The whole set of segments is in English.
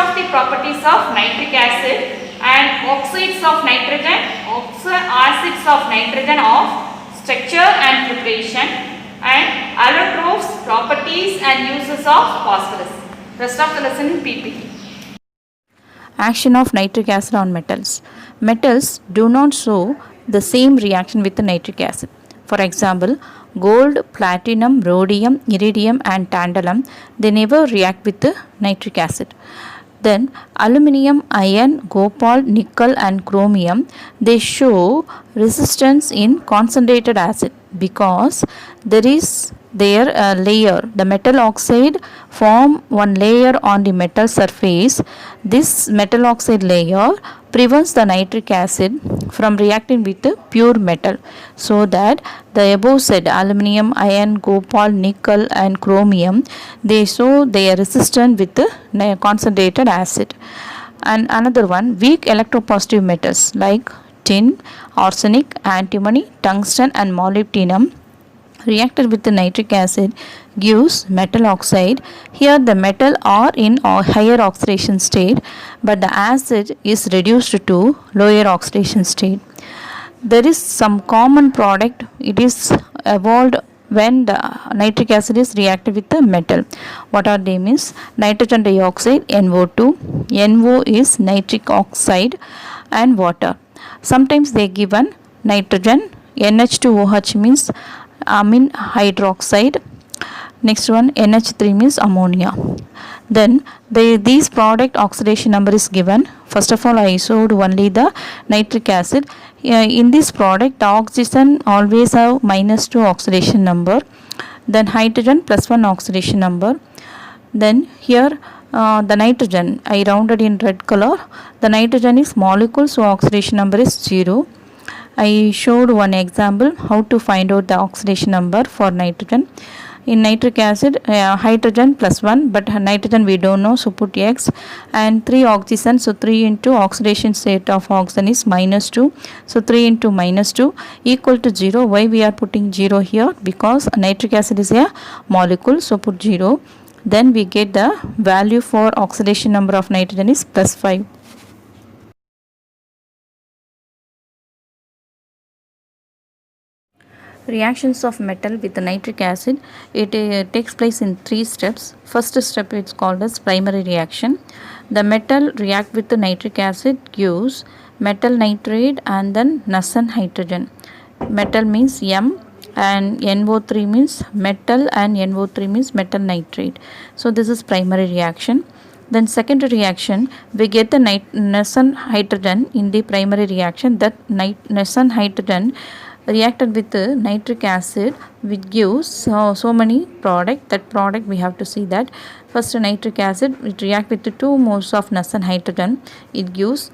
of the properties of nitric acid and oxides of nitrogen, acids of nitrogen of structure and preparation, and allotropes, properties and uses of phosphorus. Rest of the lesson in PPT. Action of nitric acid on metals. Metals do not show the same reaction with nitric acid. For example, gold, platinum, rhodium, iridium and tantalum, they never react with nitric acid. Then aluminium, iron, copal, nickel and chromium, they show resistance in concentrated acid because there is their layer. The metal oxide form one layer on the metal surface. This metal oxide layer prevents the nitric acid from reacting with the pure metal, so that the above said aluminium, iron, copal, nickel and chromium, they show their resistance with the concentrated acid. And another one, weak electropositive metals like tin, arsenic, antimony, tungsten and molybdenum reacted with the nitric acid gives metal oxide. Here the metal are in a higher oxidation state, but the acid is reduced to lower oxidation state. There is some common product, it is evolved when the nitric acid is reacted with the metal. What are they means? Nitrogen dioxide, NO2, NO is nitric oxide and water. Sometimes they given nitrogen, NH2OH means amine hydroxide. Next one, NH3 means ammonia. Then these product oxidation number is given. First of all, I showed only the nitric acid. In this product, the oxygen always have -2 oxidation number. Then hydrogen +1 oxidation number. Then here the nitrogen, I rounded in red color. The nitrogen is molecule, so oxidation number is 0. I showed one example how to find out the oxidation number for nitrogen. In nitric acid, hydrogen +1, but nitrogen we don't know, so put X, and 3 oxygen, so 3 into oxidation state of oxygen is -2, so 3 into -2 equal to 0. Why we are putting 0 here? Because nitric acid is a molecule, so put 0. Then we get the value for oxidation number of nitrogen is +5. Reactions of metal with nitric acid, it takes place in 3 steps. First step is called as primary reaction. The metal react with the nitric acid gives metal nitrate and then Nassen hydrogen. Metal means M and NO3 means metal and NO3 means metal nitrate. So this is primary reaction. Then secondary reaction, we get the Nassen hydrogen in the primary reaction. That Nassen hydrogen reacted with the nitric acid, which gives so many product. That product we have to see that. First, nitric acid, it react with the 2 moles of Nassen hydrogen. It gives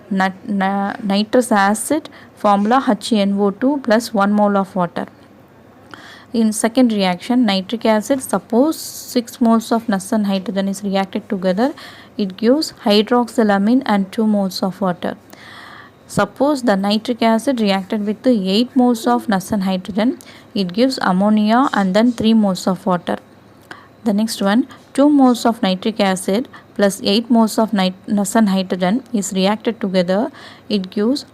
nitrous acid formula HNO2 plus 1 mole of water. In second reaction, nitric acid, suppose 6 moles of Nassen hydrogen is reacted together, it gives hydroxylamine and 2 moles of water. Suppose the nitric acid reacted with 8 moles of Nassen hydrogen, it gives ammonia and then 3 moles of water. The next one, 2 moles of nitric acid plus 8 moles of Nassen hydrogen is reacted together, it gives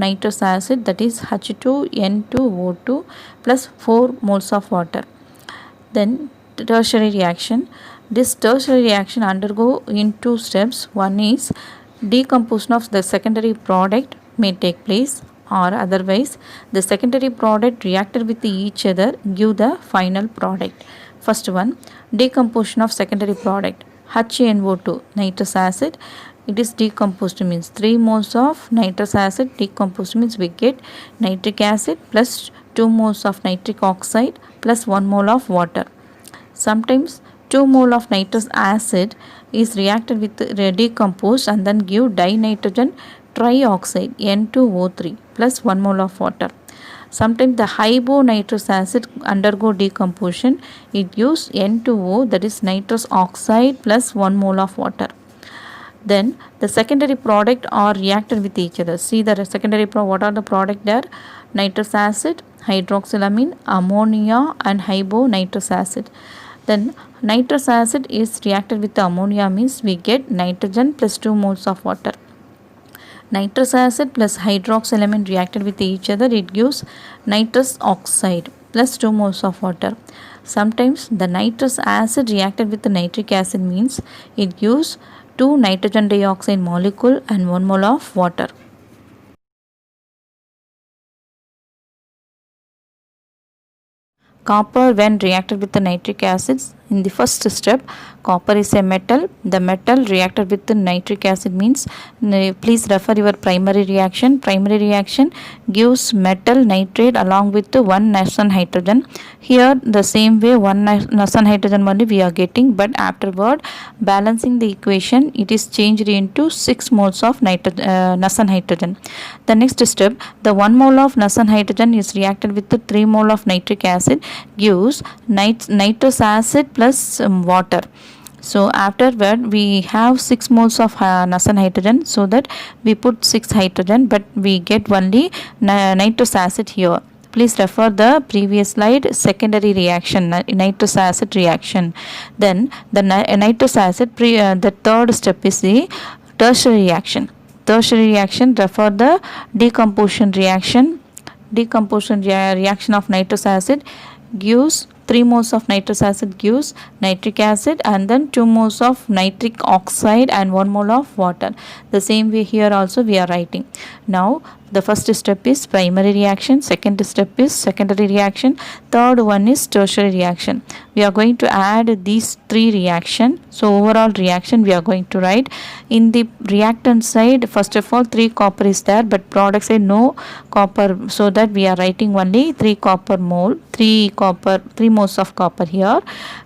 nitrous acid, that is H2N2O2 plus 4 moles of water. Then tertiary reaction. This tertiary reaction undergo in 2 steps. One is decomposition of the secondary product may take place, or otherwise the secondary product reacted with each other give the final product. First one, decomposition of secondary product. HNO2 nitrous acid, it is decomposed means 3 moles of nitrous acid decomposed means we get nitric acid plus 2 moles of nitric oxide plus 1 mole of water. Sometimes 2 mole of nitrous acid is reacted with decomposed and then give dinitrogen trioxide N2O3 plus 1 mole of water. Sometimes the nitrous acid undergo decomposition, it gives N2O, that is nitrous oxide plus 1 mole of water. Then the secondary product are reacted with each other. See the secondary what are the product there? Nitrous acid, hydroxylamine, ammonia and nitrous acid. Then nitrous acid is reacted with ammonia means we get nitrogen plus 2 moles of water. Nitrous acid plus hydrox element reacted with each other, it gives nitrous oxide plus 2 moles of water. Sometimes the nitrous acid reacted with the nitric acid means it gives 2 nitrogen dioxide molecule and 1 mole of water. Copper when reacted with the nitric acids, in the first step copper is a metal. The metal reacted with the nitric acid means, please refer your primary reaction. Primary reaction gives metal nitrate along with the 1 Nersson hydrogen. Here the same way 1 Nersson hydrogen only we are getting, but afterward balancing the equation it is changed into 6 moles of Nersson hydrogen. The next step, the 1 mole of Nersson hydrogen is reacted with the 3 mole of nitric acid, gives nitrous acid plus water. So afterward we have 6 moles of Nersson hydrogen, so that we put 6 hydrogen, but we get only nitrous acid here. Please refer the previous slide, secondary reaction, nitrous acid reaction. Then the nitrous acid, the third step is the tertiary reaction. Tertiary reaction, refer the decomposition reaction. Decomposition reaction of nitrous acid gives 3 moles of nitrous acid gives nitric acid, and then 2 moles of nitric oxide and 1 mole of water. The same way here also we are writing. Now the first step is primary reaction, second step is secondary reaction, third one is tertiary reaction. We are going to add these 3 reaction. So overall reaction we are going to write. In the reactant side, first of all 3 copper is there, but product side no copper, so that we are writing only 3 copper mole, 3 moles of copper here.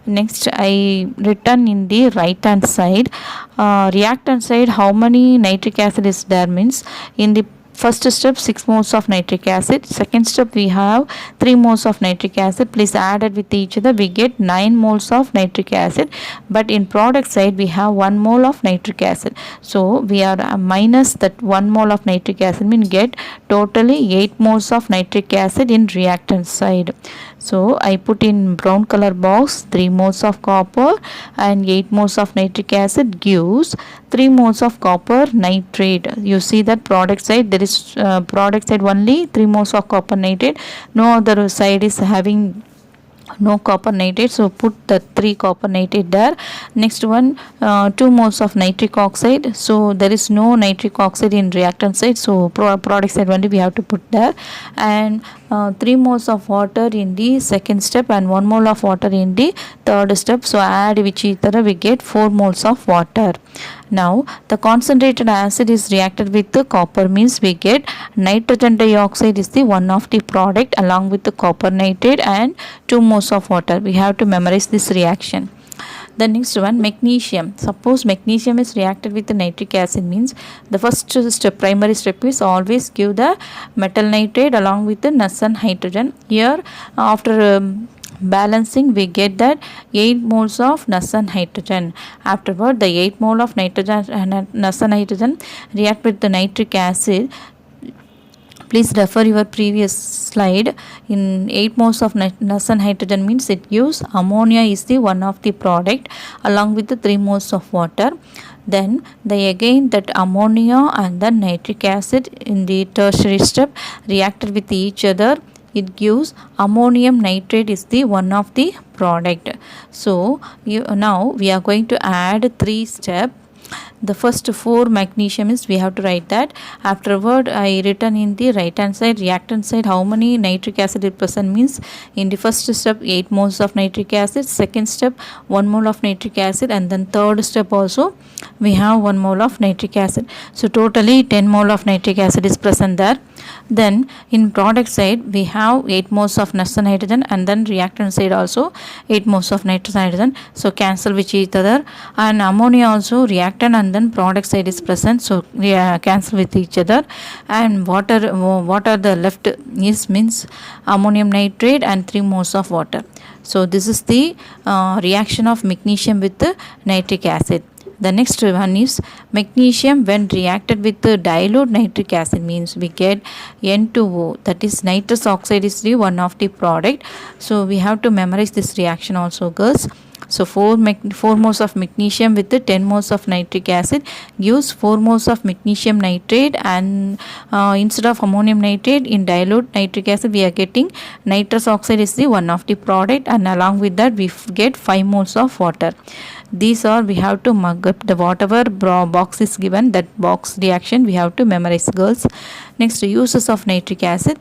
Next I written in the right hand side, reactant side how many nitric acid is there means, in the first step 6 moles of nitric acid, second step we have 3 moles of nitric acid, please add it with each other, we get 9 moles of nitric acid, but in product side we have 1 mole of nitric acid, so we are minus that 1 mole of nitric acid, mean get totally 8 moles of nitric acid in reactant side. So I put in brown color box 3 moles of copper and 8 moles of nitric acid gives 3 moles of copper nitrate. You see that product side there is product side only 3 moles of copper nitrate, no other side is having no copper nitrate, so put the 3 copper nitrate there. Next one 2 moles of nitric oxide, so there is no nitric oxide in reactant side, so product side only we have to put there, and 3 moles of water in the second step and 1 mole of water in the third step, so add which each other we get 4 moles of water. Now the concentrated acid is reacted with the copper means we get nitrogen dioxide is the one of the product along with the copper nitrate and 2 moles of water. We have to memorize this reaction. The next one, magnesium. Suppose magnesium is reacted with the nitric acid means the first step, primary step is always give the metal nitrate along with the Nersson hydrogen. Here after balancing we get that 8 moles of Nersson hydrogen. Afterward the 8 mole of nitrogen and Nersson hydrogen react with the nitric acid. Please refer your previous slide. In 8 moles of Nersson hydrogen means it gives ammonia is the one of the product along with the 3 moles of water. Then they again that ammonia and the nitric acid in the tertiary step reacted with each other, it gives ammonium nitrate is the one of the product. So now we are going to add 3 steps. The first 4 magnesium is we have to write that. Afterward I written in the right hand side, reactant side how many nitric acid it present means, in the first step 8 moles of nitric acid, second step 1 mole of nitric acid, and then third step also we have 1 mole of nitric acid, so totally 10 mole of nitric acid is present there. Then in product side we have 8 moles of Nersson hydrogen, and then reactant side also 8 moles of nitrous hydrogen, so cancel with each other, and ammonia also reactant and then product side is present, so cancel with each other, and what are the left is means ammonium nitrate and 3 moles of water. So this is the reaction of magnesium with the nitric acid. The next one is magnesium when reacted with the dilute nitric acid means we get N2O, that is nitrous oxide is the one of the product, so we have to memorize this reaction also girls. So 4 moles of magnesium with 10 moles of nitric acid gives 4 moles of magnesium nitrate, and instead of ammonium nitrate in dilute nitric acid we are getting nitrous oxide is the one of the product, and along with that we get 5 moles of water. These are we have to mug up the whatever box is given, that box reaction we have to memorize, girls. Next, uses of nitric acid.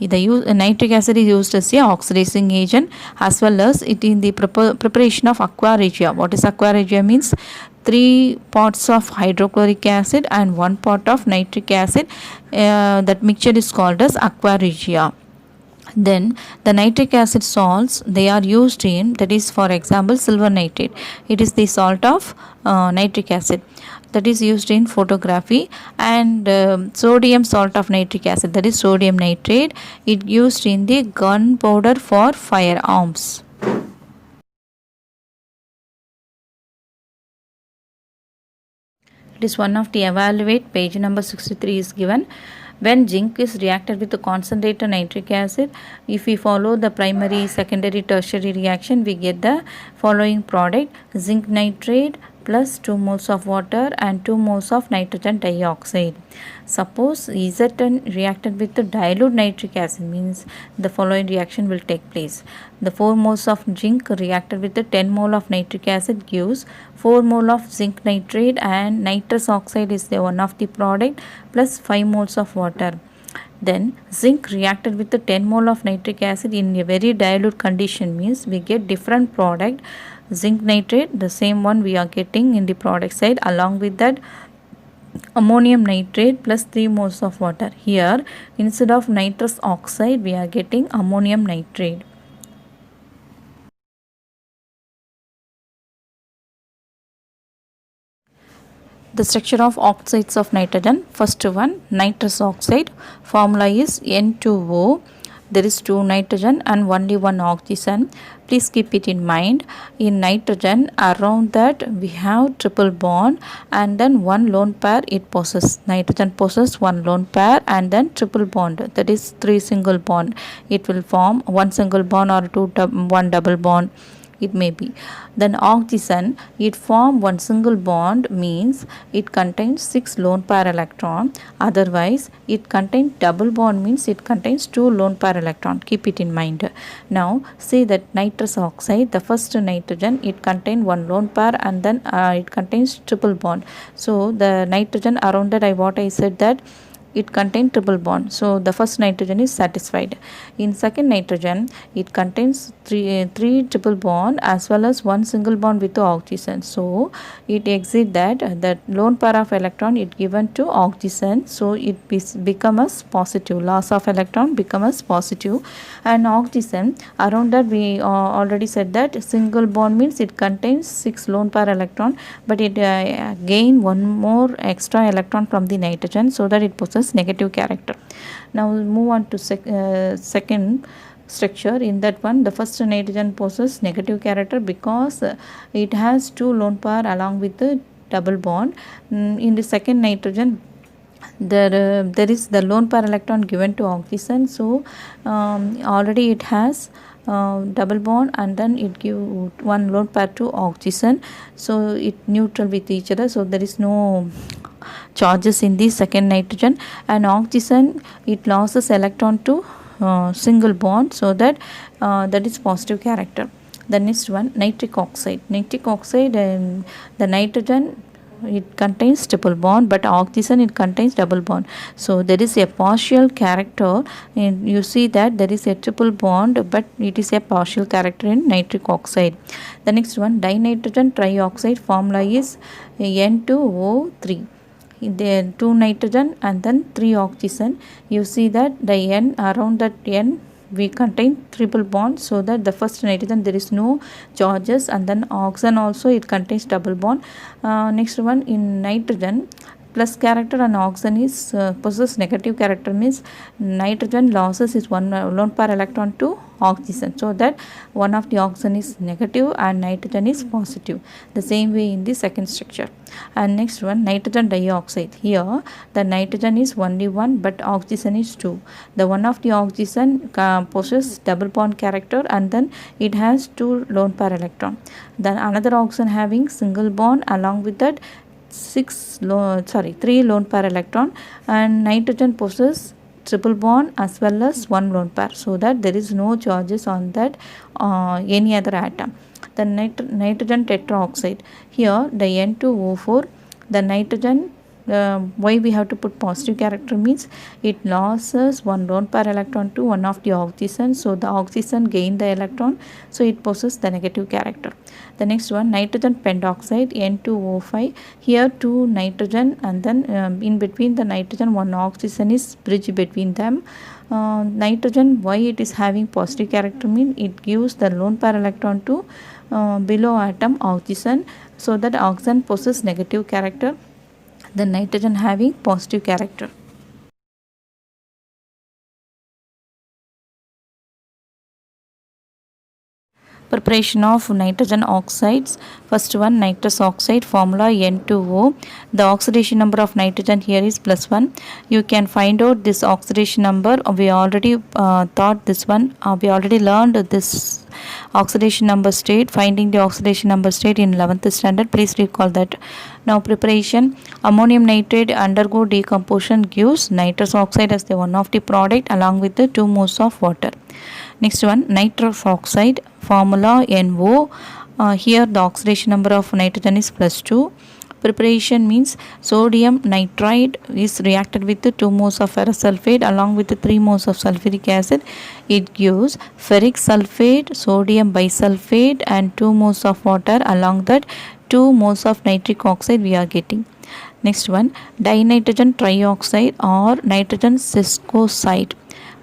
Nitric acid is used as a oxidizing agent, as well as it in the preparation of aqua regia. What is aqua regia means? 3 parts of hydrochloric acid and 1 part of nitric acid. That mixture is called as aqua regia. Then the nitric acid salts, they are used in, that is for example silver nitrate, it is the salt of nitric acid that is used in photography, and sodium salt of nitric acid, that is sodium nitrate, it used in the gunpowder for firearms. It is one of the evaluate, page number 63 is given. When zinc is reacted with the concentrated nitric acid, if we follow the primary, secondary, tertiary reaction, we get the following product: zinc nitrate plus 2 moles of water and 2 moles of nitrogen dioxide. Suppose Zn reacted with the dilute nitric acid, means the following reaction will take place. The 4 moles of zinc reacted with the 10 mole of nitric acid gives 4 mole of zinc nitrate, and nitrous oxide is the one of the product, plus 5 moles of water. Then zinc reacted with the 10 mole of nitric acid in a very dilute condition, means we get different product. Zinc nitrate, the same one we are getting in the product side, along with that ammonium nitrate plus 3 moles of water. Here instead of nitrous oxide we are getting ammonium nitrate. The structure of oxides of nitrogen. First one, nitrous oxide. Formula is N2O. There is 2 nitrogen and only 1 oxygen. Please keep it in mind. In nitrogen, around that we have triple bond, and then 1 lone pair it possesses. Nitrogen possesses 1 lone pair and then triple bond, that is 3 single bond. It will form 1 single bond or 1 double bond, it may be. Then oxygen, it form 1 single bond, means it contains 6 lone pair electron. Otherwise it contains double bond, means it contains 2 lone pair electron. Keep it in mind. Now see that nitrous oxide, the first nitrogen, it contains 1 lone pair and then it contains triple bond. So the nitrogen around that, what I said that it contains triple bond, so the first nitrogen is satisfied. In second nitrogen, it contains three triple bond as well as 1 single bond with the oxygen, so it exit that lone pair of electron it given to oxygen, so it become as positive, loss of electron become as positive. And oxygen, around that we already said that single bond means it contains 6 lone pair electron, but it gain 1 more extra electron from the nitrogen, so that it possesses negative character. Now we'll move on to second structure. In that one, the first nitrogen possesses negative character because it has 2 lone pair along with the double bond. In the second nitrogen, there is the lone pair electron given to oxygen, so already it has double bond, and then it give 1 lone pair to oxygen, so it neutral with each other, so there is no charges in the second nitrogen. And oxygen, it loses electron to single bond, so that that is positive character. The next one, nitric oxide. Nitric oxide, and the nitrogen it contains triple bond, but oxygen it contains double bond, so there is a partial character, and you see that there is a triple bond, but it is a partial character in nitric oxide. The next one, dinitrogen trioxide. Formula is N2O3. There 2 nitrogen and then 3 oxygen. You see that the N, around that N we contain triple bond, so that the first nitrogen there is no charges, and then oxygen also it contains double bond. Next one, in nitrogen plus character and oxygen is possess negative character means nitrogen losses is one lone pair electron to oxygen, so that one of the oxygen is negative and nitrogen is positive. The same way in the second structure. And next one, nitrogen dioxide. Here the nitrogen is only one but oxygen is two. The one of the oxygen possesses double bond character and then it has two lone pair electron. Then another oxygen having single bond, along with that three lone pair electron, and nitrogen possesses triple bond as well as one lone pair, so that there is no charges on that any other atom. The nitrogen tetraoxide, here the N2O4, the nitrogen, why we have to put positive character means it loses one lone pair electron to one of the oxygen, so the oxygen gain the electron, so it possesses the negative character. The next one, nitrogen pentoxide, N2O5, here two nitrogen and then in between the nitrogen one oxygen is bridge between them. Nitrogen, why it is having positive character means it gives the lone pair electron to below atom oxygen, so that oxygen possesses negative character, the nitrogen having positive character. Preparation of nitrogen oxides. First one, nitrous oxide, formula N2O. The oxidation number of nitrogen here is +1. You can find out this oxidation number. We already taught this one. We already learned this oxidation number state, finding the oxidation number state in 11th standard. Please recall that. Now preparation, ammonium nitrate undergo decomposition gives nitrous oxide as the one of the product along with the 2 moles of water. Next one, nitrous oxide, formula NO. Here the oxidation number of nitrogen is +2. Preparation means sodium nitrite is reacted with the 2 moles of ferrous sulfate along with the 3 moles of sulfuric acid. It gives ferric sulfate, sodium bisulfate and 2 moles of water, along that 2 moles of nitric oxide we are getting. Next one, dinitrogen trioxide or nitrogen sesquoxide.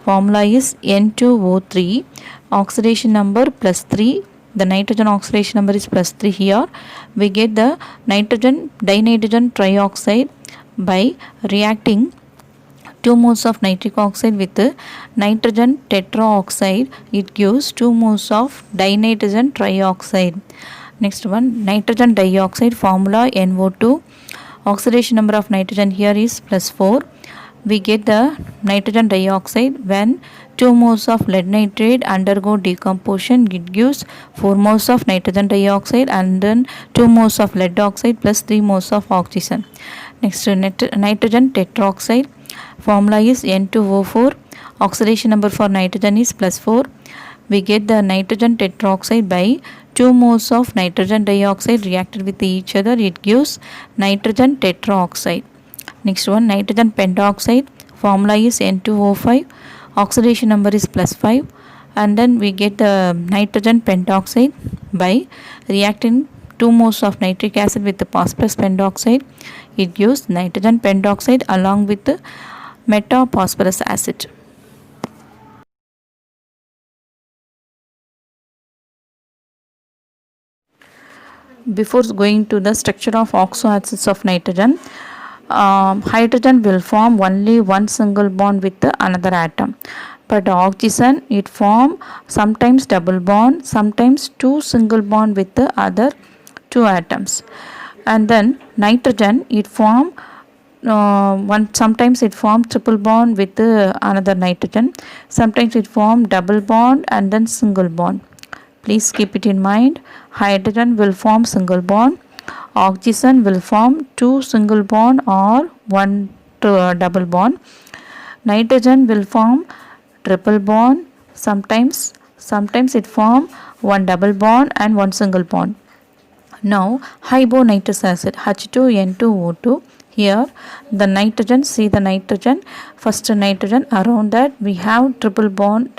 Formula is N2O3, oxidation number +3. The nitrogen oxidation number is +3 here. We get the dinitrogen trioxide by reacting 2 moles of nitric oxide with the nitrogen tetraoxide. It gives 2 moles of dinitrogen trioxide. Next one, nitrogen dioxide, formula NO2. Oxidation number of nitrogen here is +4. We get the nitrogen dioxide when 2 moles of lead nitrate undergo decomposition. It gives 4 moles of nitrogen dioxide and then 2 moles of lead oxide plus 3 moles of oxygen. Next, nitrogen tetroxide, formula is N2O4. Oxidation number for nitrogen is +4. We get the nitrogen tetroxide by 2 moles of nitrogen dioxide reacted with each other. It gives nitrogen tetraoxide. Next one, nitrogen pentoxide, formula is N2O5. Oxidation number is +5, and then we get the nitrogen pentoxide by reacting 2 moles of nitric acid with the phosphorus pentoxide. It gives nitrogen pentoxide along with the metaphosphorus acid. Before going to the structure of oxoacids of nitrogen, hydrogen will form only one single bond with another atom, but oxygen it form sometimes double bond, sometimes two single bond with the other two atoms. And then nitrogen it form sometimes it form triple bond with another nitrogen, sometimes it form double bond and then single bond. Please keep it in mind. Hydrogen will form single bond, oxygen will form two single bond or one double bond. Nitrogen will form triple bond, sometimes it form one double bond and one single bond. Now hibonitrous acid, H2N2O2. Here the nitrogen, see the nitrogen, first nitrogen, around that we have triple bond,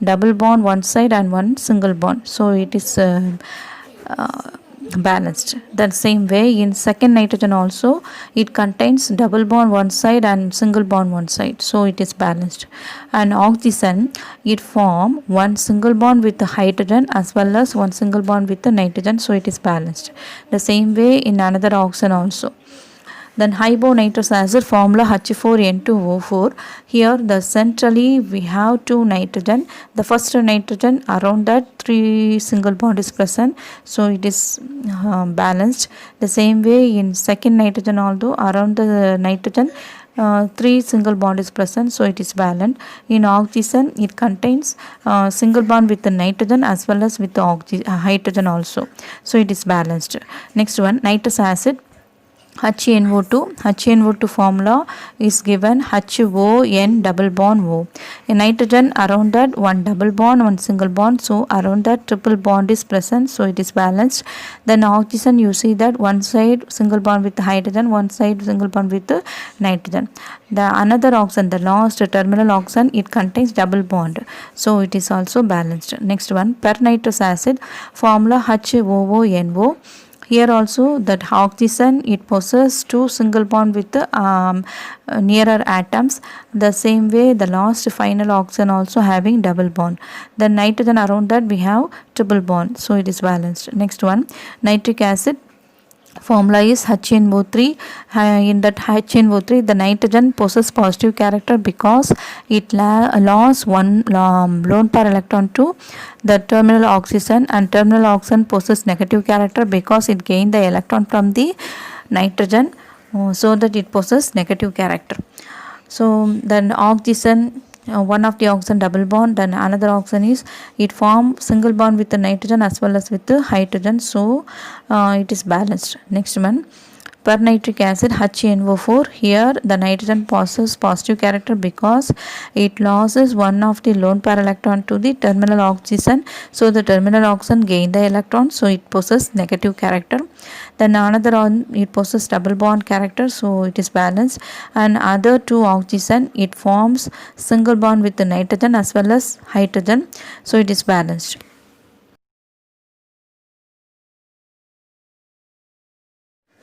double bond one side and one single bond, so it is balanced. The same way in second nitrogen also it contains double bond one side and single bond one side, so it is balanced. And oxygen it form one single bond with the hydrogen as well as one single bond with the nitrogen, so it is balanced. The same way in another oxygen also. Then nitrous acid formula H4N2O4. Here the centrally we have two nitrogen. The first nitrogen around that 3 single bond is present, so it is balanced. The same way in second nitrogen, although around the nitrogen 3 single bond is present, so it is balanced. In oxygen it contains single bond with the nitrogen as well as with the hydrogen also, so it is balanced. Next one, nitrous acid HNO2 formula is given HON double bond O. In nitrogen around that one double bond, one single bond, so around that triple bond is present, so it is balanced. Then oxygen, you see that one side single bond with hydrogen, one side single bond with the nitrogen. The another oxygen, the last terminal oxygen, it contains double bond, so it is also balanced. Next one, pernitrous acid formula HOONO. Here also that oxygen, it possesses two single bond with the nearer atoms. The same way the last final oxygen also having double bond. The nitrogen around that we have triple bond, so it is balanced. Next one, nitric acid formula is HNO3. In that HNO3, the nitrogen possesses positive character because it lost one lone pair electron to the terminal oxygen, and terminal oxygen possesses negative character because it gained the electron from the nitrogen, so that it possesses negative character. So then oxygen, one of the oxygen double bond, then another oxygen is it form single bond with the nitrogen as well as with the hydrogen, so it is balanced. Next one, pernitric acid HNO4. Here the nitrogen possesses positive character because it loses one of the lone pair electron to the terminal oxygen, so the terminal oxygen gain the electron, so it possesses negative character. Then another one, it possesses double bond character, so it is balanced. And other two oxygen, it forms single bond with the nitrogen as well as hydrogen, so it is balanced.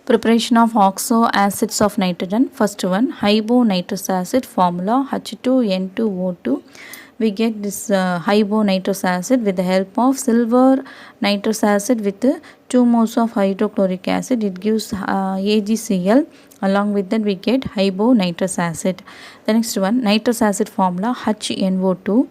Preparation of oxo acids of nitrogen. First one, nitrous acid formula H2N2O2. We get this nitrous acid with the help of silver nitrous acid with 2 moles of hydrochloric acid. It gives AgCl. Along with that we get nitrous acid. The next one, nitrous acid formula HNO2.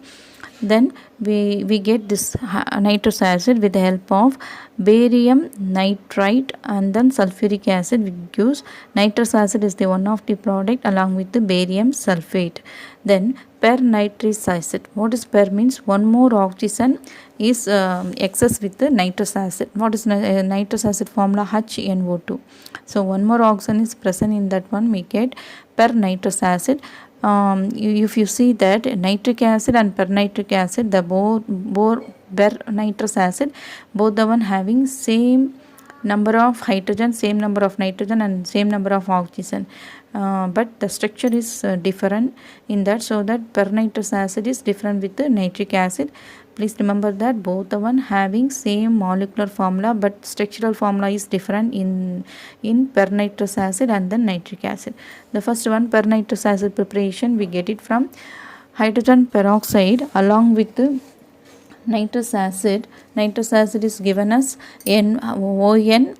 Then we get this nitrous acid with the help of barium nitrite and then sulfuric acid, which gives nitrous acid is the one of the product along with the barium sulfate. Then pernitrous acid. What is per means one more oxygen is excess with the nitrous acid. What is nitrous acid formula HNO2. So one more oxygen is present in that one, we get pernitrous acid. If you see that nitric acid and pernitric acid, the nitrous acid, both the one having same number of hydrogen, same number of nitrogen and same number of oxygen, but the structure is different in that, so that pernitrous acid is different with the nitric acid. Please remember that both the one having same molecular formula, but structural formula is different in pernitrous acid and then nitric acid. The first one, pernitrous acid preparation, we get it from hydrogen peroxide along with the nitrous acid. Nitrous acid is given as NONOH,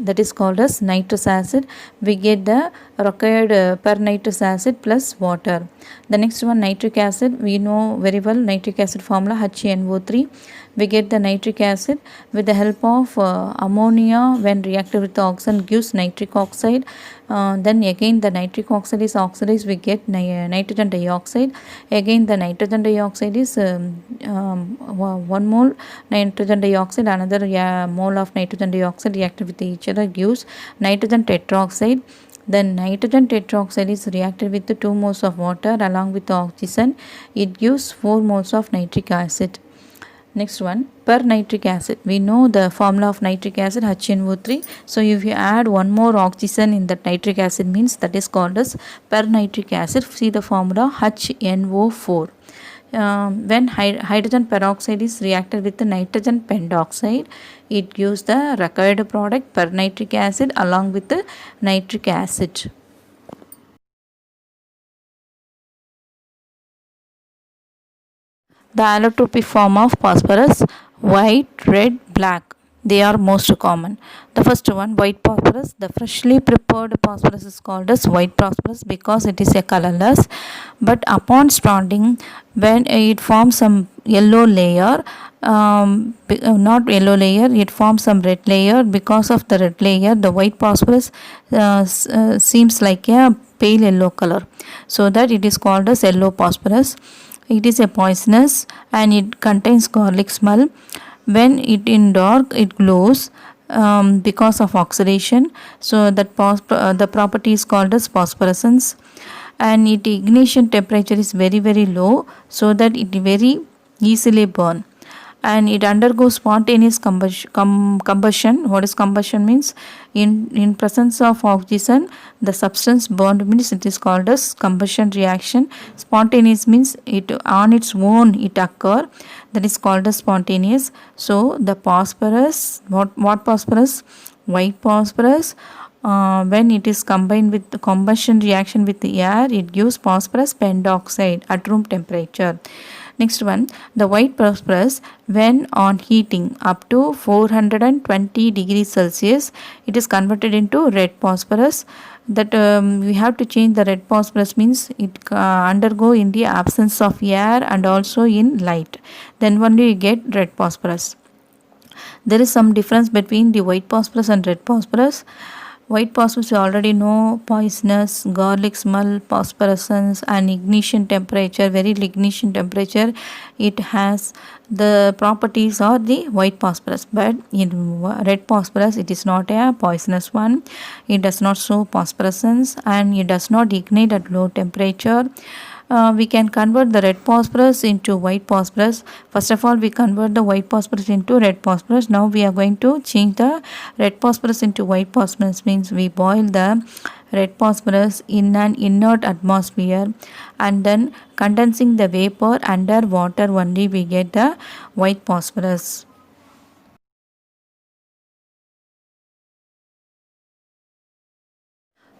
that is called as nitrous acid. We get the required pernitrous acid plus water. The next one, nitric acid, we know very well nitric acid formula HNO3. We get the nitric acid with the help of ammonia when reacted with the oxygen gives nitric oxide. Then again the nitric oxide is oxidized, we get nitrogen dioxide. Again the nitrogen dioxide is 1 mole nitrogen dioxide, another mole of nitrogen dioxide reacted with each other gives nitrogen tetroxide. Then nitrogen tetroxide is reacted with the 2 moles of water along with the oxygen. It gives 4 moles of nitric acid. Next one, pernitric acid. We know the formula of nitric acid HNO3. So if you add one more oxygen in that nitric acid means that is called as pernitric acid. See the formula HNO4. When hydrogen peroxide is reacted with the nitrogen pentoxide, it gives the required product pernitric acid along with the nitric acid. The allotropic form of phosphorus, white, red, black. They are most common. The first one, white phosphorus. The freshly prepared phosphorus is called as white phosphorus because it is a colorless. But upon spawning, when it forms some yellow layer, not yellow layer, it forms some red layer. Because of the red layer, the white phosphorus seems like a pale yellow color, so that it is called as yellow phosphorus. It is a poisonous and it contains garlic smell. When it in dark, it glows because of oxidation. So that the property is called as phosphorescence. And its ignition temperature is very very low, so that it very easily burn. And it undergoes spontaneous combustion. What is combustion means? In presence of oxygen, the substance burned means it is called as combustion reaction. Spontaneous means it on its own it occur, that is called as spontaneous. So the phosphorus, what phosphorus? White phosphorus. When it is combined with the combustion reaction with the air, it gives phosphorus pentoxide at room temperature. Next one, the white phosphorus, when on heating up to 420 degrees Celsius, it is converted into red phosphorus. That we have to change the red phosphorus means it undergo in the absence of air and also in light. Then only you get red phosphorus. There is some difference between the white phosphorus and red phosphorus. White phosphorus you already know, poisonous, garlic smell, phosphorescence, and ignition temperature, very low ignition temperature. It has the properties of the white phosphorus, but in red phosphorus it is not a poisonous one. It does not show phosphorescence and it does not ignite at low temperature. We can convert the red phosphorus into white phosphorus. First of all, we convert the white phosphorus into red phosphorus. Now we are going to change the red phosphorus into white phosphorus, means we boil the red phosphorus in an inert atmosphere and then condensing the vapor under water only we get the white phosphorus.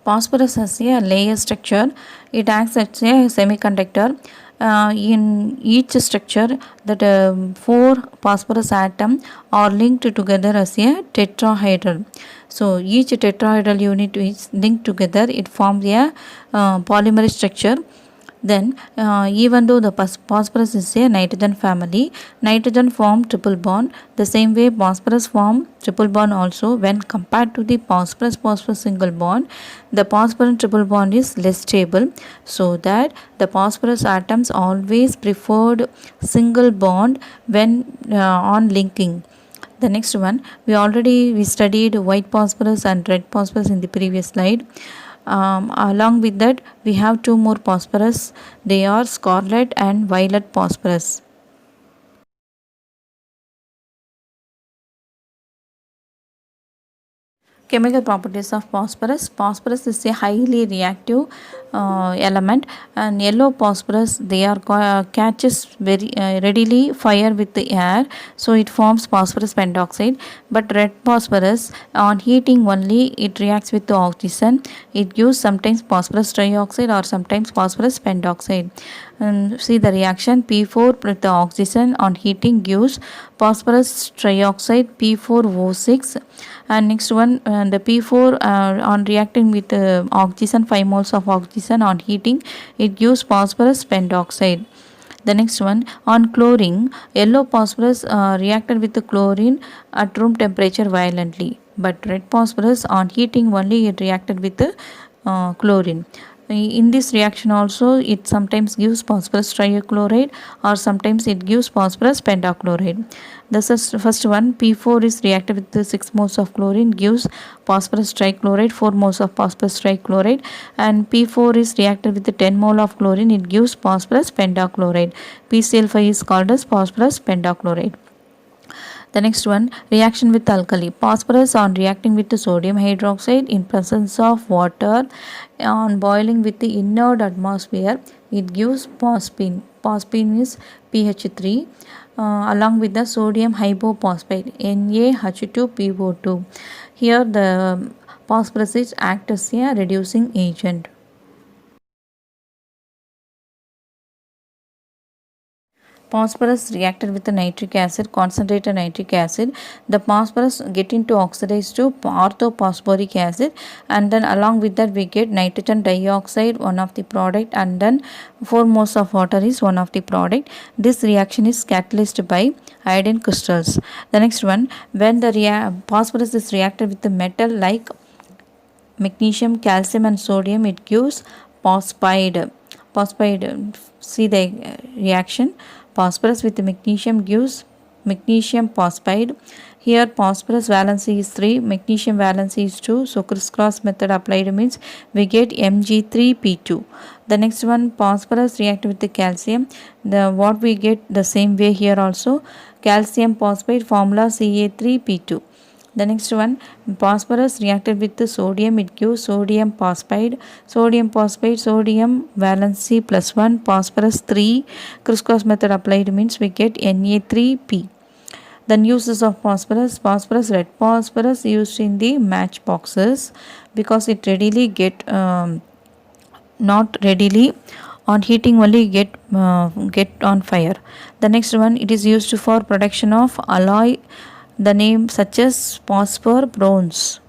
Phosphorus has a layer structure. It acts as a semiconductor. In each structure, that four phosphorus atoms are linked together as a tetrahedral. So each tetrahedral unit is linked together. It forms a polymer structure. Then, even though the phosphorus is a nitrogen family, nitrogen form triple bond. The same way phosphorus form triple bond also. When compared to the phosphorus single bond, the phosphorus triple bond is less stable. So that the phosphorus atoms always preferred single bond when on linking. The next one, we studied white phosphorus and red phosphorus in the previous slide. Along with that, we have two more phosphorus. They are scarlet and violet phosphorus. Chemical properties of phosphorus. Phosphorus is a highly reactive element, and yellow phosphorus, they are catches very readily fire with the air, so it forms phosphorus pentoxide. But red phosphorus, on heating only, it reacts with the oxygen. It gives sometimes phosphorus trioxide or sometimes phosphorus pentoxide. And see the reaction, P4 with the oxygen on heating gives phosphorus trioxide P4O6. And next one, the P4 on reacting with oxygen, 5 moles of oxygen on heating, it gives phosphorus pentoxide. The next one, on chlorine, yellow phosphorus reacted with the chlorine at room temperature violently, but red phosphorus on heating only it reacted with the chlorine. In this reaction also, it sometimes gives phosphorus trichloride or sometimes it gives phosphorus pentachloride. This is first one, P4 is reacted with the 6 moles of chlorine, gives phosphorus trichloride, 4 moles of phosphorus trichloride, and P4 is reacted with the 10 mole of chlorine, it gives phosphorus pentachloride. PCl5 is called as phosphorus pentachloride. The next one, reaction with alkali. Phosphorus on reacting with the sodium hydroxide in presence of water on boiling with the inert atmosphere, it gives phosphine. Phosphine is pH3 along with the sodium hypophosphate NaH2PO2. Here the phosphorus is act as a reducing agent. phosphorus reacted with the nitric acid, concentrated nitric acid. The phosphorus get into oxidized to orthophosphoric acid, and then along with that we get nitrogen dioxide, one of the product, and then 4 moles of water is one of the product. This reaction is catalyzed by iodine crystals. The next one, when the phosphorus is reacted with the metal like magnesium, calcium and sodium, it gives phosphide. See the reaction. Phosphorus with magnesium gives magnesium phosphide. Here phosphorus valency is 3, magnesium valency is 2. So crisscross method applied means we get Mg3P2. The next one, phosphorus react with the calcium. What we get the same way here also. Calcium phosphide formula Ca3P2. The next one, phosphorus reacted with the sodium, it gives sodium phosphide. Sodium valency plus 1, phosphorus 3. Crisscross method applied means we get Na3P. Then uses of phosphorus. Red phosphorus used in the matchboxes because it readily get not readily on heating only get on fire. The next one, it is used for production of alloy, the name such as phosphor bronze.